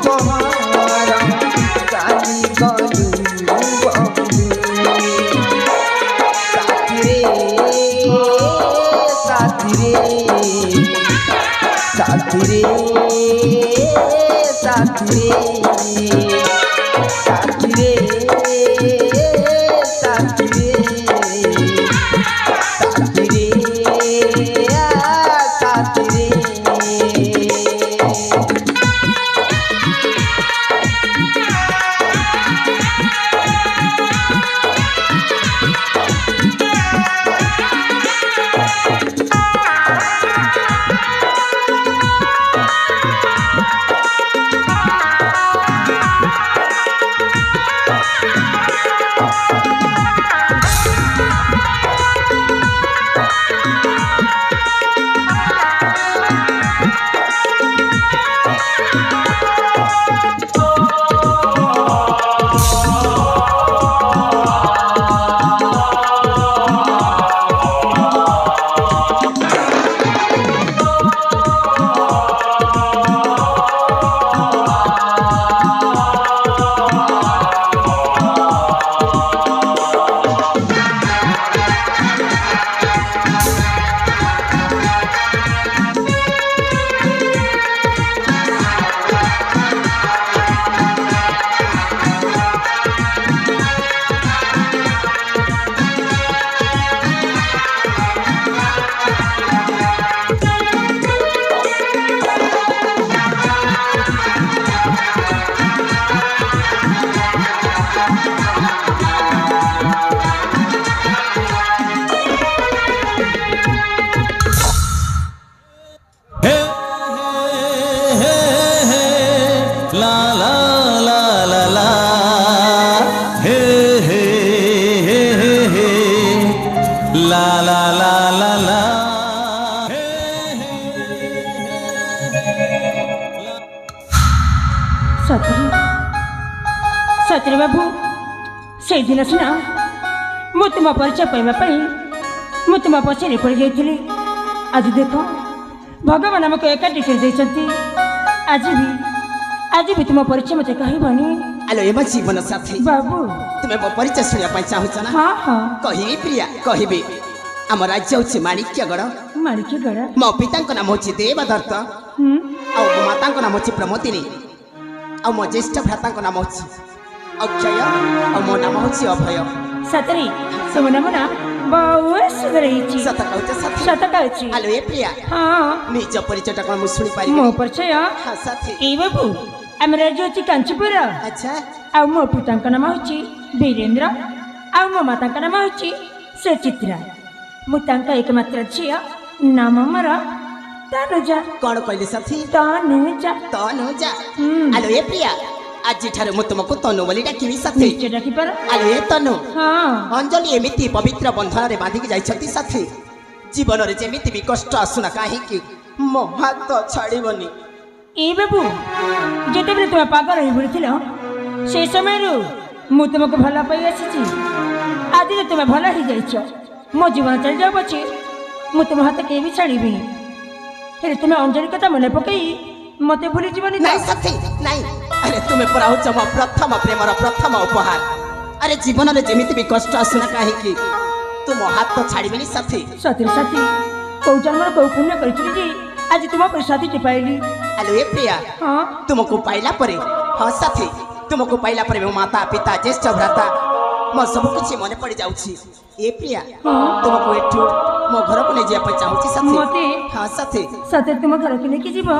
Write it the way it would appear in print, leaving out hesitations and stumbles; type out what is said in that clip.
उपहार काली गलू बंधु साथी रे साथी रे साथी रे साथी रे साथी रे साथी रे साथी रे साथी रे सतरे बाबू से दिन सुना मु तुम परिचय पाइबापी मु तुम पछरे पड़ जाइली आज देख भगवान आमको एकाठी कर आज भी तुम परिचय मत कहबनी आलो एम जीवन साथी बाबू तुम्हें मो परिचय सुनिया चाहूच ना हाँ हाँ कहि प्रिया कहबे आम राज्य हूँ माणिक्यगढ़ मो पिता नाम हूँ देवदत्त आ माता नाम हूँ प्रमोदिनी आ मो ज्येष्ठ भ्राता नाम हूँ अक्षय और मो नाम हूँ अभय सतरी सब नाम ना बहुत सुंदर सत कहते सत कहछि आलो ए प्रिया हाँ निज परिचयटा कोन मु सुनि पारि मो परिचय हां साथी ए बाबू हम राज्य अछि कांचीपुर अच्छा आ मो पिता नाम हूँ वीरेंद्र आ मो माता नाम हूँ सुचित्रा मु तांका एकमात्र झिया नाम मोर तनुजा कौन कहले साथी तनुजा आलो ए प्रिया आज ठारे मु तुमको तनु बोली डाकिबी साथी निश्चय डाकी पर आलो ए तनु हाँ अंजलि एमिति पवित्र बंधन रे बांधी के जाइछथि साथी जीवन रे जेमिति भी कष्ट आसुना काहे कि मो हाथ छाड़ीबनी ए बाबू जेते बेले तुम पागल होई पड़थिलो से समय रो मु तुमको भला पाई आसीची आज जे तुम भला ही जाइछो मो जीवन चल जाओ बचे मु तुम हाथ के भी छाड़ीबी हे तुम अंजलि कथा मने पकई मते भूली जीवनी नहीं साथी नहीं अरे तुम्हें पराहुच मो प्रथम प्रेमर प्रथम उपहार अरे जीवन रे जेमिति भी कष्ट आसुना काहे कि तुम हाथ तो छाड़ीबनी साथी साथी को जन्म को पुण्य करिछि जी आज तुम पर साथी टी पाइली आलो ए प्रिया हां तुमको पाइला परे हां साथी तुमको पाइला परे मो माता पिता ज्येष्ठ भ्राता मो सब कुछ मन पड़ जाउछि ए प्रिया तुमको एठू मो घर को ले जे चाहूछि साथी मते हां साथी साथी तुम घर के लेके जीव